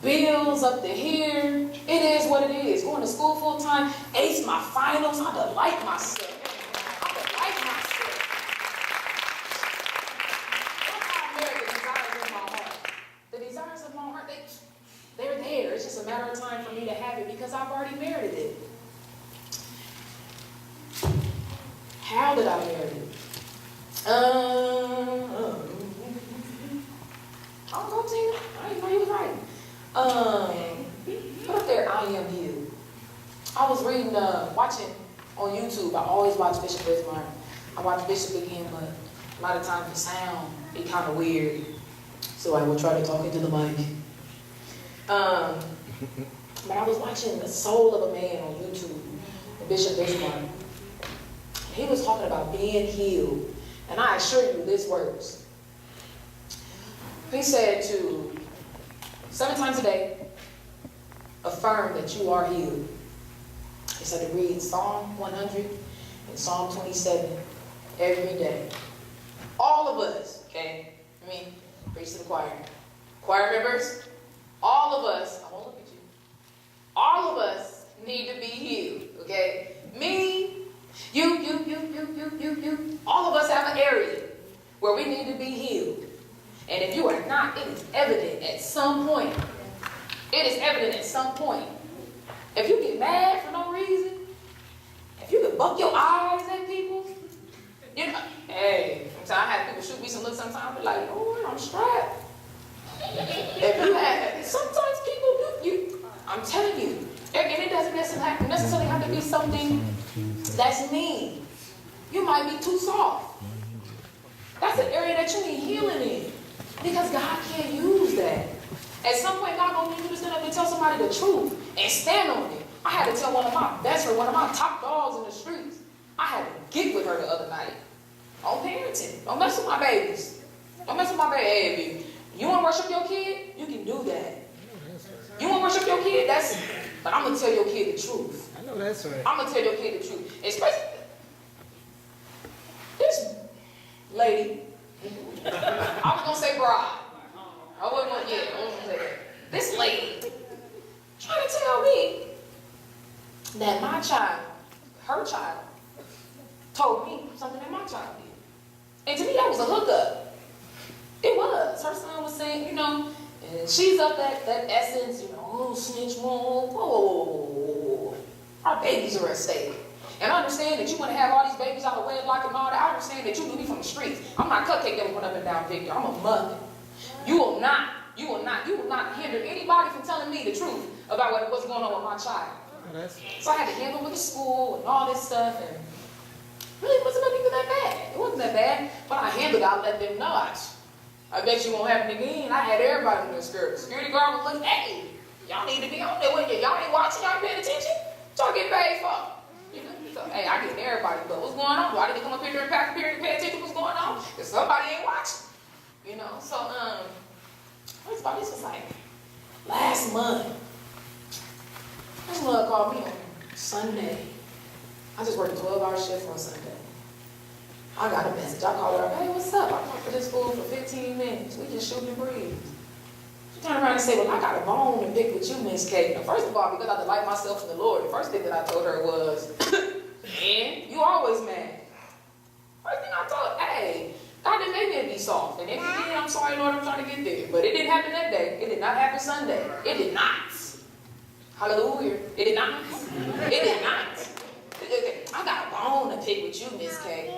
bills up to here. It is what it is. Going to school full time, ace my finals. I delight myself. I delight myself. That's how I married the desires of my heart. The desires of my heart, they're there. It's just a matter of time for me to have it because I've already merited it. How did I merit it? I don't know, Tina. I didn't know you was right. Put up there, I am you. I was reading, watching on YouTube. I always watch Bishop Bismarck. I watch Bishop again, but a lot of times the sound be kind of weird. So I will try to talk into the mic. But I was watching The Soul of a Man on YouTube, Bishop Bismarck. He was talking about being healed. And I assure you, this works. He said to 7 times a day, affirm that you are healed. He said to read Psalm 100 and Psalm 27 every day. All of us, okay? I mean, preach to the choir. Choir members, all of us, I won't look at you. All of us need to be healed, okay? Me, you. All of us have an area where we need to be healed. And if you are not, it is evident at some point. It is evident at some point. If you get mad for no reason, if you can buck your eyes at people, you know, hey, I have people shoot me some looks sometimes, but like, oh, I'm strapped. If you have, sometimes people do, I'm telling you, and it doesn't necessarily have to be something that's mean. You might be too soft. That's an area that you need healing in. Because God can't use that. At some point, God gonna need you to stand up and tell somebody the truth and stand on it. I had to tell one of my top dogs in the streets. I had to get with her the other night. On parenting. Don't mess with my babies. Don't mess with my baby. You want to worship your kid? You can do that. You want to worship your kid? But I'm going to tell your kid the truth. I know that's right. I'm going to tell your kid the truth. Especially this lady. I was going to say bride. I wasn't going to say that. This lady trying to tell me that my child, her child, told me something that my child did. And to me, that was a hookup. It was. Her son was saying, you know, and she's up that essence, you know, oh, snitch, whoa. Our babies are at stake. And I understand that you want to have all these babies out of wedlock and all that. I understand that you knew me from the streets. I'm not cupcake that went up and down Victor. I'm a mother. You will not hinder anybody from telling me the truth about what's going on with my child. So I had to handle with the school and all this stuff, and really it wasn't even that bad. It wasn't that bad, but I handled it. I let them know. I bet you won't happen again. I had everybody in the skirt. Security guard was looking, hey, y'all need to be on there with you. Y'all ain't watching, y'all ain't paying attention. Y'all get paid for. You know? So, hey, I get everybody, but what's going on? Why did they come up here and pay attention to what's going on? Because somebody ain't watching. You know, so this was like last month. This mother called me on Sunday. I just worked a 12-hour shift on Sunday. I got a message. I called her up, hey, what's up? I talked to this fool for 15 minutes. We just shooting the breeze. She turned around and said, well, I got a bone to pick with you, Miss Kate. Now, first of all, because I delight myself in the Lord, the first thing that I told her was, man, you always mad. First thing I told her, hey, God didn't make me to be soft. And if you did, I'm sorry, Lord, I'm trying to get there. But it didn't happen that day. It did not happen Sunday. It did not. Hallelujah. It did not. It did not. I got a bone to pick with you, Miss Kate.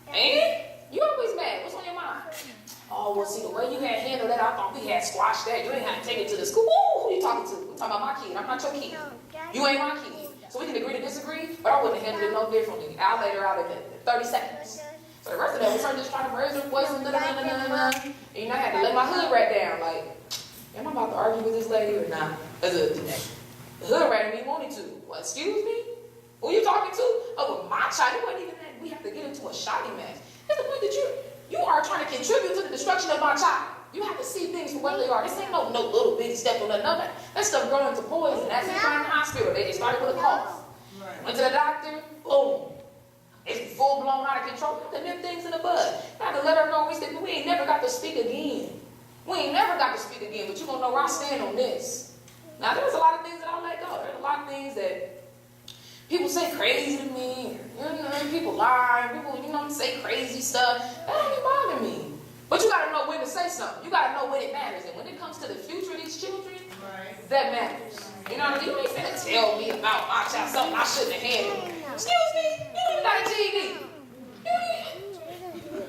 And you always mad. What's on your mind? Oh, well, see, the way you had handled that, I thought we had squashed that. You ain't had to take it to the school. Ooh, who you talking to? I'm talking about my kid. I'm not your kid. You ain't my kid. So we can agree to disagree, but I wouldn't have handled it no differently. I'll let her out in 30 seconds. So the rest of that was her just trying to raise her voice and and you know, I had to let my hood rat down. Like, am I about to argue with this lady or not? The hood rat me wanted to. Well, excuse me? Who you talking to? Oh, well, my child. It wasn't even that. We have to get into a shouting match. It's the point that you are trying to contribute to the destruction of my child. You have to see things for what they are. This ain't no little bitty step on another. That stuff growing into poison. That's in the hospital. They started with a cough. Went to the doctor. Boom. It's full blown out of control. Put them things in the bud. I had to let her know we ain't never got to speak again. We We ain't never got to speak again, but you gonna know where I stand on this. Now, there's a lot of things that I let go. There's a lot of things that people say crazy to me. People lie. People, say crazy stuff. That don't even bother me. But you gotta know when to say something. You gotta know when it matters. And when it comes to the future of these children, that matters. You know what I mean? You ain't finna tell me about my child something I shouldn't have handled. Excuse me, you don't even got a GED.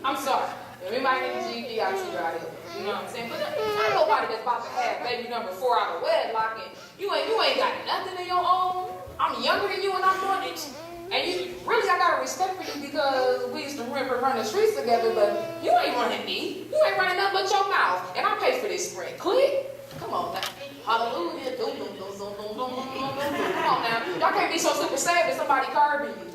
I'm sorry. Everybody get a GED, I treat her out here. You know what I'm saying? But not nobody that's about to have baby number 4 out of wedlock and you ain't got nothing of your own. I'm younger than you and I'm doing it. And I got a respect for you because we used to run the streets together, but you ain't running me. You ain't running nothing but your mouth. And I paid for this sprint. Click. Come on now. Hallelujah. Come on now. Y'all can't be so super saved if somebody curbing you.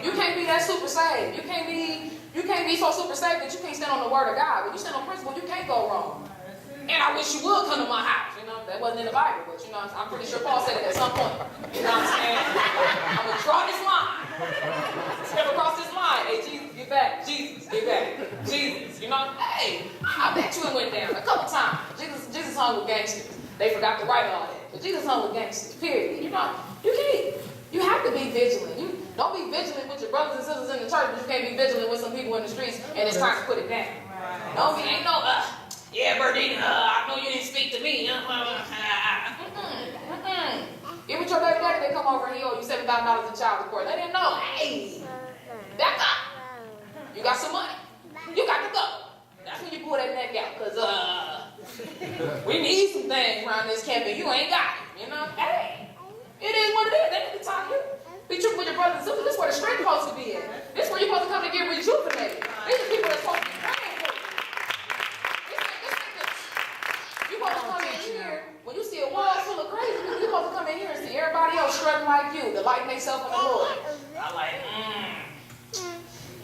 You can't be that super saved. You can't be so super saved that you can't stand on the word of God. When you stand on principle, you can't go wrong. And I wish you would come to my house. That wasn't in the Bible, but I'm pretty sure Paul said it at some point. You know what I'm saying? I'm gonna draw this line. Step across this line. Hey, Jesus, get back. Jesus, get back. Jesus, hey, I bet you it went down a couple times. Jesus hung with gangsters. They forgot to write all that. But Jesus hung with gangsters, period. You can't. You have to be vigilant. You don't be vigilant with your brothers and sisters in the church, but you can't be vigilant with some people in the streets and it's time to put it down. Don't be, ain't no, yeah, Berdina, I know you didn't speak to me. Even with your baby daddy, they come over and he owe you $7,000 in child support. They didn't know. Hey, back up. You got some money. You got to go. That's when you pull that neck out, because we need some things around this campus. You ain't got it, Hey, it is what it is. They need to talk to you. Be true with your brothers and sisters. This is where the strength supposed to be at. This is where you're supposed to come to get rejuvenated. These are people that's supposed to be praying for you. You're supposed to come in here, when you see a world full of crazy people, you're supposed to come in here and see everybody else struggling like you, delighting themselves in the Lord. I'm like,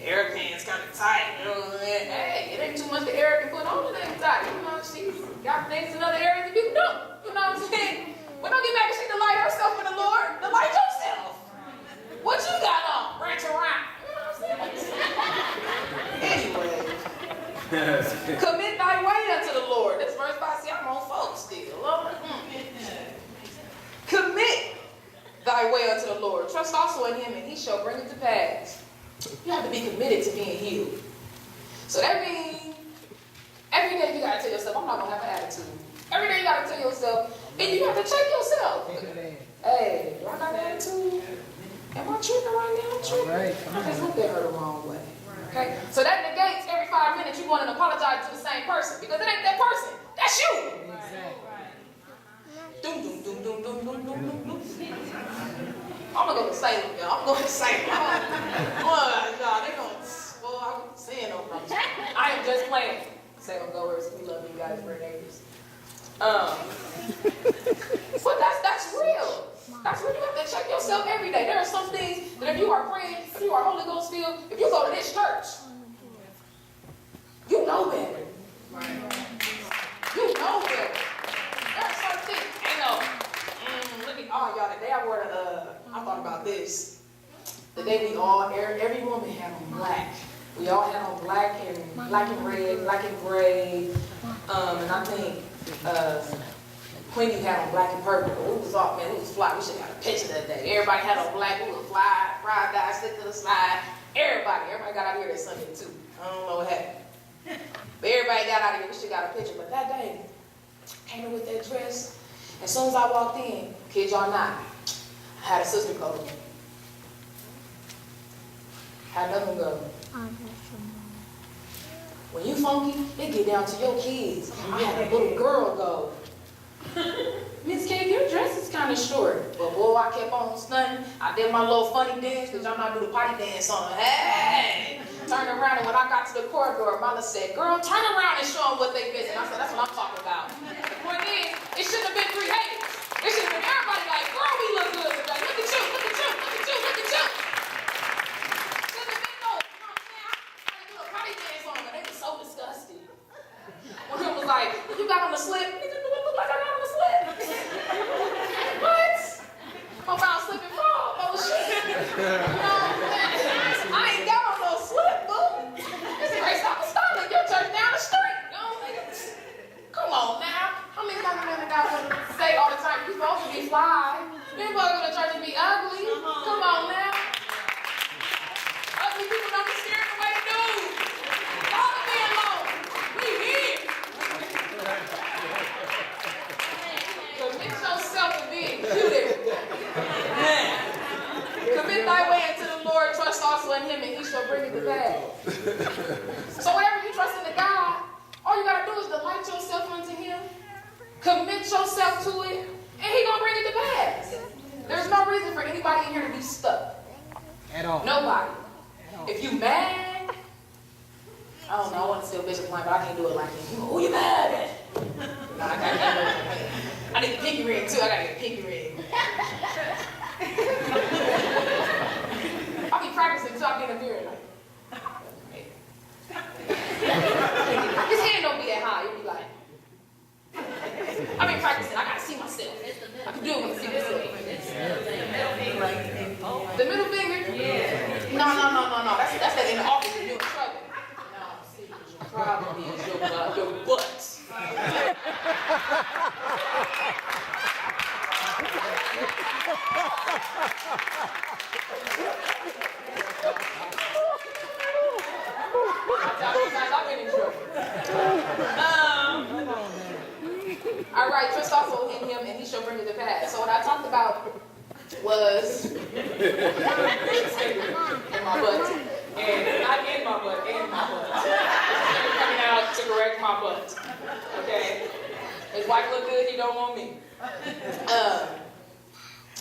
Eric hands kind of tight. Hey, it ain't too much that Eric can put on. It ain't tight. She got things in other areas that you don't. You know what I'm saying? But don't get mad because she delight herself in the Lord. Delight yourself. What you got on? Branch around. You know what I'm saying? Anyway. Commit thy way unto the Lord. This verse 5, see, I'm on folks still. Lord. Commit thy way unto the Lord. Trust also in him, and he shall bring it to pass. You have to be committed to being healed. So that means every day you got to tell yourself, I'm not going to have an attitude. Every day you got to tell yourself, and you have to check yourself. Hey, do I got an attitude? Am I tripping right now? I'm tripping. I just looked at her the wrong way. Okay? So that negates every 5 minutes you want to apologize to the same person. Because it ain't that person. That's you. Doom, doom, doom, doom, doom, doom, doom, doom, doom. I'm going to go to Salem, y'all. I'm going to Salem. They going to, I wasn't saying no problem. I am just playing. Salem goers, we love you guys, we're neighbors. But that's real. That's where you have to check yourself every day. There are some things that if you are praying, if you are Holy Ghost filled, if you go to this church, you know better. You know better. There are some things. Look at y'all. The day I thought about this. The day every woman had on black. We all had on black and red, black and gray. And I think Queenie had on black and purple. It was all, man, it was fly. We should have got a picture that day. Everybody had on black. It was fly, fried dye, stick to the slide. Everybody got out of here that Sunday too. I don't know what happened. But everybody got out of here. We should have got a picture. But that day, came in with that dress. As soon as I walked in, kid y'all not, I had a sister call me. Had another one go. When you funky, it get down to your kids. I had a little girl go. Miss K, your dress is kind of short. But boy, I kept on stunting. I did my little funny dance because y'all not do the potty dance on. Hey! Turned around, and when I got to the corridor, Mama said, girl, turn around and show them what they missing. I said, that's what I'm talking about. The point is, it shouldn't have been 3 haters. It should have been everybody like, girl, we look good today. Look at you, look at you, look at you, look at you. Shouldn't have been no, you know what I'm saying? I didn't do a potty dance on them, and they were so disgusted. One of them was like, you got on the slip? Nigga, do it look like I got on the slip? What? I'm about to slip and fall. Oh, shit. You know, I ain't got on no slip, boo. This is Grace Apostolic. Your church down the street. You know, be ugly. Come on now. Ugly people don't be scared the way they do. Y'all me alone. We here. Commit yourself to being cute every day. Commit thy way into the Lord. Trust also in him, and he shall bring it to pass. So whenever you trust in the God, all you gotta do is delight yourself unto him. Commit yourself to it, and he's going to bring it to pass. There's no reason for anybody in here to be stuck. At all. Nobody. If you mad, I don't know, I want to steal Bishop's line, but I can't do it like him. Who you mad at? No, I need a pinky ring, too. I got to get a pinky ring. I'll be practicing until I get a beard. His hand don't be that high. You'll be like, I've been practicing. I gotta see myself. I can do it when I see myself. The middle finger? Yeah. No. That's that in the office when you're in trouble. No, see, your problem is your butt. I've been in trouble. All right, trust also in him, and he shall bring it to pass. So what I talked about was in my butt, and not in my butt, in my butt. Coming out to correct my butt. Okay? His wife look good, he don't want me.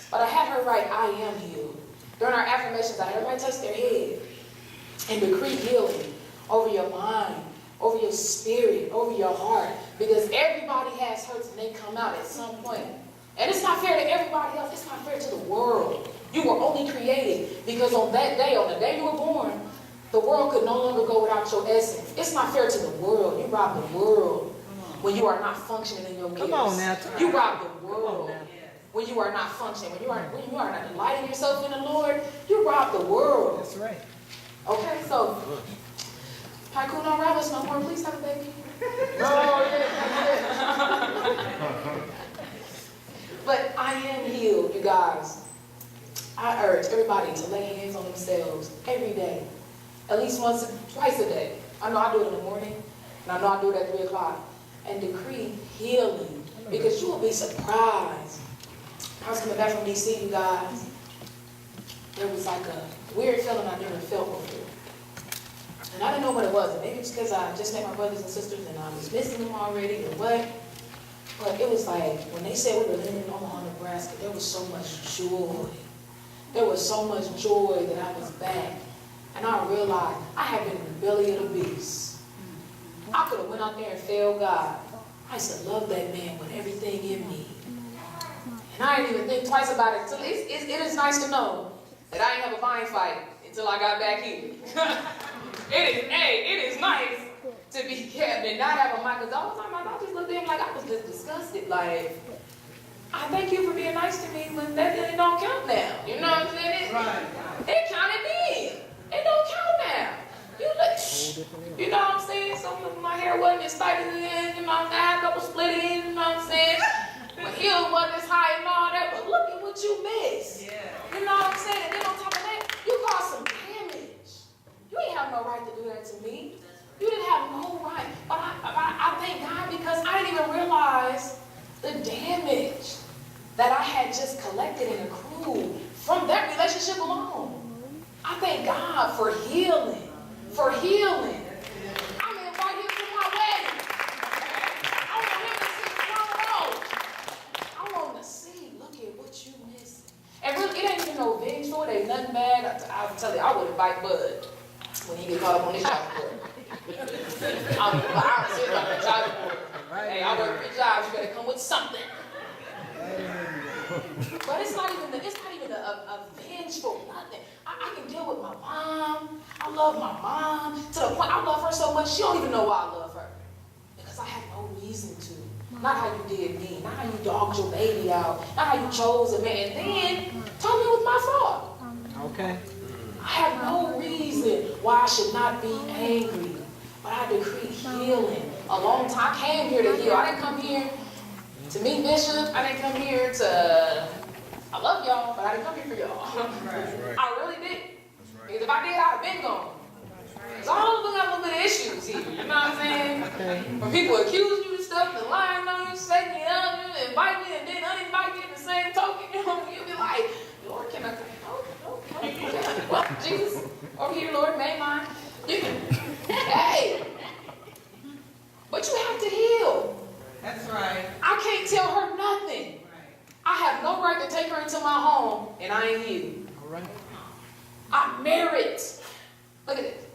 But I had her write, I am healed. During our affirmations, I had everybody touch their head and decree healing over your mind, over your spirit, over your heart. Because everybody has hurts and they come out at some point. And it's not fair to everybody else. It's not fair to the world. You were only created because on that day, on the day you were born, the world could no longer go without your essence. It's not fair to the world. You rob the world when you are not functioning in your gifts. Come on now. You rob the world when you are not functioning. When you are not delighting yourself in the Lord, you rob the world. That's right. Okay, so Haiku, don't rob us no more. Please have a baby. But I am healed, you guys. I urge everybody to lay hands on themselves every day. At least twice a day. I know I do it in the morning, and I know I do it at 3 o'clock. And decree healing. Because you will be surprised. I was coming back from D.C., you guys. There was like a weird feeling I never felt before. And I didn't know what it was. Maybe it's because I just met my brothers and sisters and I was missing them already or what. But it was like, when they said we were living in Omaha, Nebraska, there was so much joy. There was so much joy that I was back. And I realized I had been in the belly of the beast. I could have went out there and failed God. I used to love that man with everything in me. And I didn't even think twice about it. It is nice to know that I didn't have a fine fight until I got back here. It is nice to be kept and not have a mind. Because all the time I just looked at him like I was just disgusted. Like, I thank you for being nice to me, but that really don't count now. You know what I'm saying? It counted then. It don't count now. You know what I'm saying? Some of my hair wasn't as tight as it is. You know what I'm saying? I had a couple split ends. You know what I'm saying? My heels wasn't as high and all that. But look at what you missed. You know what I'm saying? And then on top of that, you caused some damage. You ain't have no right to do that to me. You didn't have no right. But I thank God because I didn't even realize the damage that I had just collected and accrued from that relationship alone. I thank God for healing. For healing. I'm invite him to my wedding. I want him to see front row. I want to see, look at what you missing. And really, it ain't even no vengeful. It ain't nothing bad. I'll tell you, I would invite Bud when he get caught up on this child support. I'm serious about the child support. Hey, I work 3 jobs. You better come with something. But it's not even a vengeful nothing. I can deal with my mom. I love my mom to the point I love her so much she don't even know why I love her. Because I have no reason to. Not how you did me. Not how you dogged your baby out. Not how you chose a man. And then told me it was my fault. Okay. I have no reason why I should not be angry. But I decree healing. A long time I came here to heal. I didn't come here to meet Bishop. I didn't come here to I love y'all, but I didn't come here for y'all. Right. I really did. Because if I did, I'd have been gone. So I don't look at a little bit of issues here. You know what I'm saying? Okay. When people accuse you of stuff and lying on you, setting you up, you invite me and then uninvite me in the same token, you know, you'll be like, Lord, can I come? No. Well, Jesus, over here, Lord, may mine. Hey. But you have to heal. That's right. I can't tell her nothing. I have no right to take her into my home and I ain't healed. All right. I'm married. Look at it.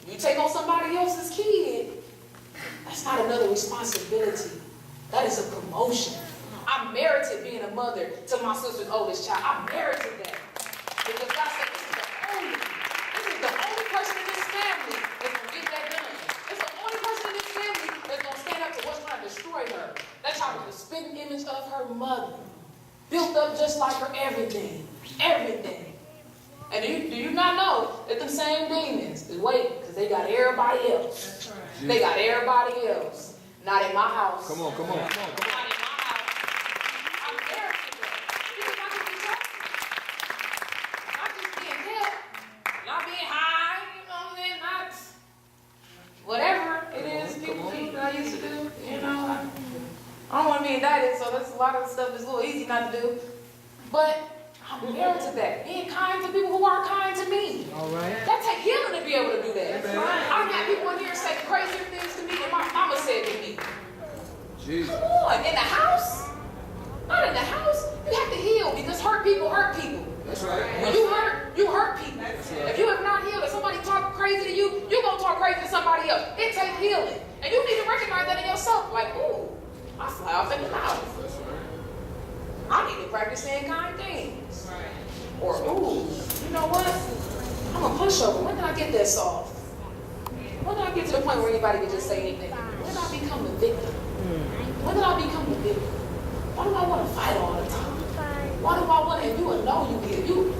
When you take on somebody else's kid, that's not another responsibility. That is a promotion. I'm merited being a mother to my sister's oldest child. I'm merited that. Because God said this is the only person in this family that's going to get that done. It's the only person in this family that's going to stand up to what's trying to destroy her. That child is the spitting image of her mother. Built up just like her, everything. Everything. And do you not know that them same demons is waiting because they got everybody else. That's right. They got everybody else. Not in my house. Come on. Not in my house. I'm there for that. Because I can be trusted. Not just being helped. Not being high. You know what I'm saying? Not whatever it is people do that I used to do. You know, I don't want to be indicted, so that's a lot of stuff that's a little easy not to do. But I'm married to that. Being kind to people who are kind to me. All right. That takes healing to be able to do that. I've got people in here say crazier things to me than my mama said to me. Jesus. Come on, in the house? Not in the house. You have to heal because hurt people hurt people. That's right. When you hurt people. If you have not healed, if somebody talk crazy to you, you're going to talk crazy to somebody else. It takes healing. And you need to recognize that in yourself. Like, ooh, I fly off in the mouth. I need to practice saying kind things. Or, ooh, you know what? I'm a pushover. When did I get that soft? When did I get to the point where anybody could just say anything? When did I become the victim? When did I become the victim? Why do I want to fight all the time? Why do I want to, and you will know you get you.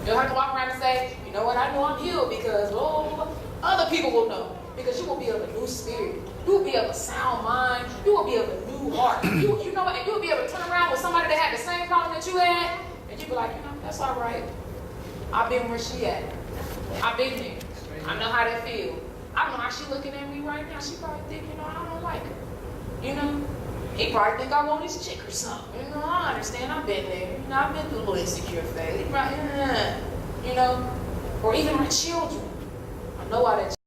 You'll have to walk around and say, you know what, I know I'm healed because, oh, other people will know. Because you will be of a new spirit. You will be of a sound mind. You will be of a new heart. You know what, and you'll be able to turn around with somebody that had the same problem that you had, and you'll be like, you know, that's all right. I've been where she at. I've been there. I know how that feels. I don't know how she looking at me right now. She probably think, you know, I don't like her. You know? He probably think I want his chick or something. You know, I understand. I've been there. You know, I've been through a little insecure phase. He probably, you know, or even my children. I know why that